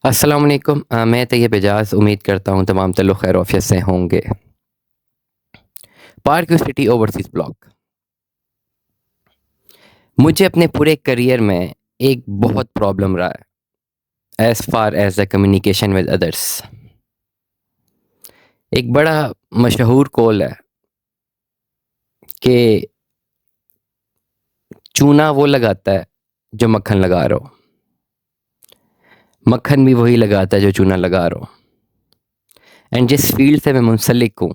अस्सलाम वालेकुम। मैं तैयब एजाज़ उम्मीद करता हूँ तमाम लोग खैर ऑफिस से होंगे। Park city overseas block. मुझे अपने पूरे करियर में एक बहुत प्रॉब्लम रहा है as far as the communication with others. एक बड़ा मशहूर कॉल है कि चूना वो लगाता है जो मक्खन लगा रहा हो, मक्खन भी वही लगाता है जो चूना लगा रहा हो। एंड जिस फील्ड से मैं मुंसलिक हूँ,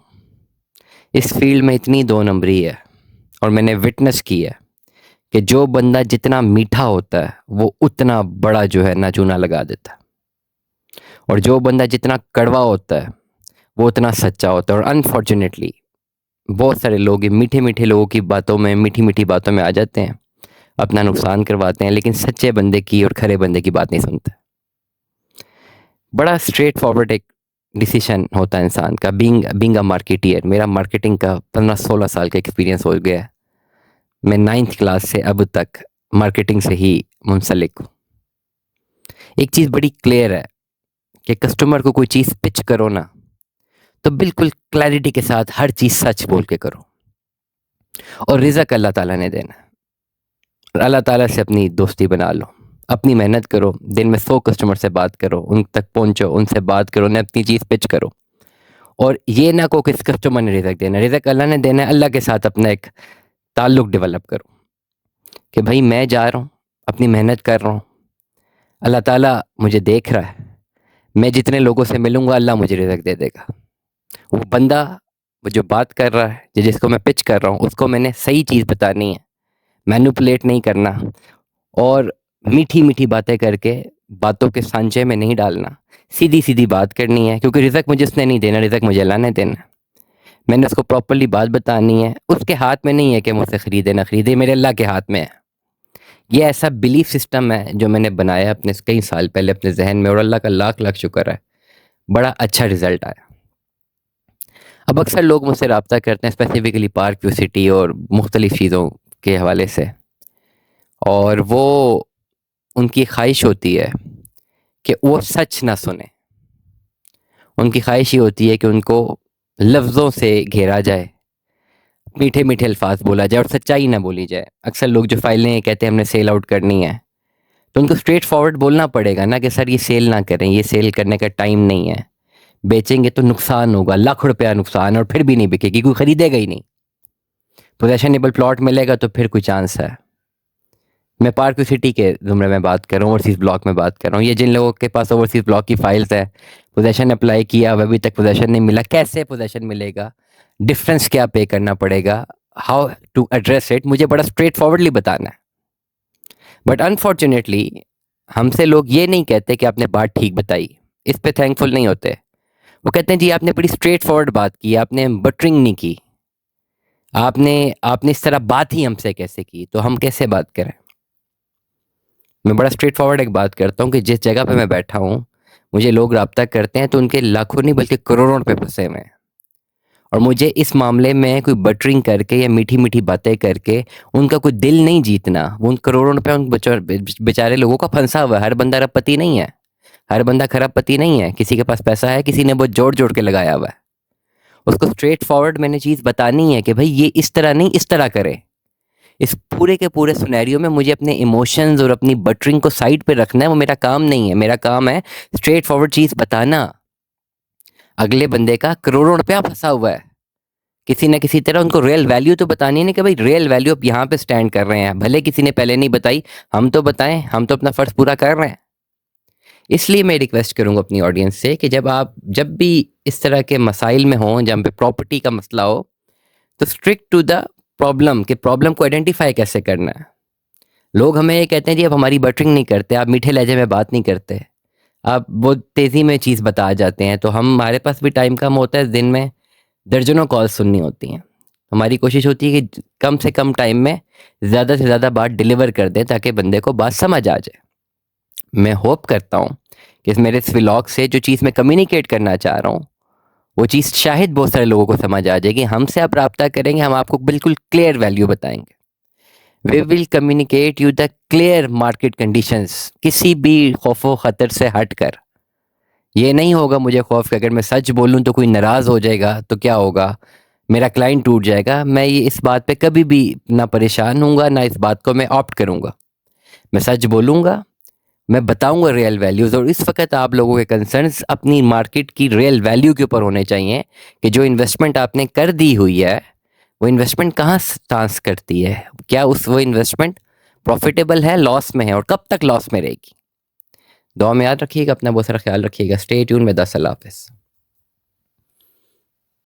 इस फील्ड में इतनी दो नंबरी है और मैंने विटनेस की है कि जो बंदा जितना मीठा होता है वो उतना बड़ा जो है ना चूना लगा देता है, और जो बंदा जितना कड़वा होता है वो उतना सच्चा होता है। और अनफॉर्चुनेटली बहुत सारे लोग मीठे मीठे लोगों की बातों में, मीठी मीठी बातों में आ जाते हैं, अपना नुकसान करवाते हैं, लेकिन सच्चे बंदे की और खरे बंदे की बात नहीं सुनते। बड़ा स्ट्रेट फॉरवर्ड एक डिसीजन होता है इंसान का, बीइंग अ मार्केटियर। मेरा मार्केटिंग का 15-16 साल का एक्सपीरियंस हो गया है। मैं 9th क्लास से अब तक मार्केटिंग से ही मुंसलिक हूँ। एक चीज़ बड़ी क्लियर है कि कस्टमर को कोई चीज़ पिच करो ना, तो बिल्कुल क्लैरिटी के साथ हर चीज़ सच बोल के करो। और रिज़्क अल्लाह ताला ने देना है। अल्लाह ताला से अपनी दोस्ती बना लो, अपनी मेहनत करो, दिन में 100 कस्टमर से बात करो, उन तक पहुँचो, उनसे बात करो, उन्हें अपनी चीज़ पिच करो। और ये ना कहो कि इस कस्टमर ने रिज़्क देना है, रिज़्क अल्लाह ने देना है। अल्लाह के साथ अपना एक ताल्लुक डेवलप करो कि भाई मैं जा रहा हूँ, अपनी मेहनत कर रहा हूँ, अल्लाह ताला मुझे देख रहा है, मैं जितने लोगों से मिलूँगा अल्लाह मुझे रिज़्क दे देगा। वो बंदा, वो जो बात कर रहा है, जिसको मैं पिच कर रहा हूँ, उसको मैंने सही चीज़ बतानी है, मैनिपुलेट नहीं करना और मीठी-मीठी बातें करके बातों के सांचे में नहीं डालना। सीधी-सीधी बात करनी है, क्योंकि रिज़्क मुझे उसने नहीं देना, रिज़्क मुझे अल्लाह ने देना है। मैंने उसको प्रॉपर्ली बात बतानी है, उसके हाथ में नहीं है कि मुझसे खरीदे ना खरीदे, मेरे अल्लाह के हाथ में है। ये ऐसा बिलीफ सिस्टम है जो मैंने बनाया अपने कई साल पहले अपने ज़हन में, और अल्लाह का लाख-लाख शुक्र है, बड़ा अच्छा रिज़ल्ट आया। अब अक्सर लोग मुझसे राब्ता करते हैं स्पेसिफ़िकली पार्क व्यू सिटी और मुख्तलिफ़ चीज़ों के हवाले से, और वो उनकी ख़्वाहिश होती है कि वो सच ना सुने। उनकी ख़्वाहिश ये होती है कि उनको लफ्ज़ों से घेरा जाए, मीठे-मीठे अल्फ़ाज़ बोला जाए और सच्चाई ना बोली जाए। अक्सर लोग जो फ़ाइलें कहते हैं हमने सेल आउट करनी है, तो उनको स्ट्रेट फॉरवर्ड बोलना पड़ेगा ना कि सर ये सेल ना करें, ये सेल करने का टाइम नहीं है। बेचेंगे तो नुकसान होगा, लाखों रुपया नुकसान, और फिर भी नहीं बिकेगी, कोई खरीदेगा ही नहीं। पोजेशनेबल प्लॉट मिलेगा तो फिर कोई चांस है। मैं पार्क सिटी के ज़ुमरे में बात कर रहा हूँ, ओवरसीज़ ब्लॉक में बात कर रहा हूँ। ये जिन लोगों के पास ओवरसीज़ ब्लॉक की फाइल्स है, पोजेशन अप्लाई किया, अब अभी तक पोजेशन नहीं मिला, कैसे पोजेशन मिलेगा, डिफरेंस क्या पे करना पड़ेगा, हाउ टू एड्रेस इट, मुझे बड़ा स्ट्रेट फॉरवर्डली बताना है। बट अनफॉर्चुनेटली हमसे लोग ये नहीं कहते कि आपने बात ठीक बताई, इस पे थैंकफुल नहीं होते। वो कहते हैं जी आपने बड़ी स्ट्रेट फॉरवर्ड बात की, आपने बटरिंग नहीं की, आपने आपने इस तरह बात ही हमसे कैसे की, तो हम कैसे बात करें। मैं बड़ा स्ट्रेट फॉरवर्ड एक बात करता हूँ कि जिस जगह पे मैं बैठा हूँ, मुझे लोग राब्ता करते हैं तो उनके लाखों नहीं बल्कि करोड़ों रुपए फंसे हुए हैं, और मुझे इस मामले में कोई बटरिंग करके या मीठी मीठी बातें करके उनका कोई दिल नहीं जीतना। वो उन करोड़ों रुपए उन बेचारे लोगों का फंसा हुआ है। हर बंदा अरबपति नहीं है, हर बंदा खरबपति नहीं है। किसी के पास पैसा है, किसी ने बहुत जोड़ जोड़ के लगाया हुआ है। उसको स्ट्रेट फॉरवर्ड मैंने चीज़ बतानी है कि भाई ये इस तरह नहीं, इस तरह करे। इस पूरे के पूरे सिनेरियो में मुझे अपने इमोशंस और अपनी बटरिंग को साइड पे रखना है, वो मेरा काम नहीं है। मेरा काम है स्ट्रेट फॉरवर्ड चीज़ बताना। अगले बंदे का करोड़ों रुपया फंसा हुआ है, किसी न किसी तरह उनको रियल वैल्यू तो बतानी है ना कि भाई रियल वैल्यू अब यहाँ पे स्टैंड कर रहे हैं, भले किसी ने पहले नहीं बताई, हम तो बताएं, हम तो अपना फ़र्ज़ पूरा कर रहे हैं। इसलिए मैं रिक्वेस्ट करूँगा अपनी ऑडियंस से कि जब भी इस तरह के मसाइल में हों, जहाँ पे प्रॉपर्टी का मसला हो, तो स्ट्रिक्ट टू द प्रॉब्लम, कि प्रॉब्लम को आइडेंटिफाई कैसे करना है। लोग हमें ये कहते हैं जी अब हमारी बटरिंग नहीं करते, आप मीठे लहजे में बात नहीं करते, आप बहुत तेज़ी में चीज़ बता जाते हैं, तो हमारे पास भी टाइम कम होता है, दिन में दर्जनों कॉल्स सुननी होती हैं। हमारी कोशिश होती है कि कम से कम टाइम में ज़्यादा से ज़्यादा बात डिलीवर कर दें ताकि बंदे को बात समझ आ जाए। मैं होप करता हूँ कि इस मेरे इस व्लॉग से जो चीज़ मैं कम्युनिकेट करना चाह रहा हूँ, वो चीज़ शायद बहुत सारे लोगों को समझ आ जाएगी। हमसे आप राब्ता करेंगे, हम आपको बिल्कुल क्लियर वैल्यू बताएँगे। We will communicate you the clear market conditions, किसी भी खौफो ख़तर से हट कर। ये नहीं होगा मुझे खौफ कि अगर मैं सच बोलूँ तो कोई नाराज़ हो जाएगा तो क्या होगा, मेरा क्लाइंट टूट जाएगा। मैं ये इस बात पे कभी भी ना परेशान होऊँगा, ना इस बात को मैं ऑप्ट करूँगा। मैं सच बोलूँगा, मैं बताऊँगा रियल वैल्यूज़, और इस वक़्त आप लोगों के कंसर्न्स अपनी मार्केट की रियल वैल्यू के ऊपर होने चाहिए कि जो इन्वेस्टमेंट आपने कर दी हुई है, वो इन्वेस्टमेंट कहाँ स्टांस करती है? क्या वो इन्वेस्टमेंट प्रॉफ़िटेबल है, लॉस में है, और कब तक लॉस में रहेगी? दुआ में याद रखिएगा, अपना बहुत सारा ख़्याल रखिएगा। स्टे ट्यून्ड, में द अल्लाह हाफ़िज़।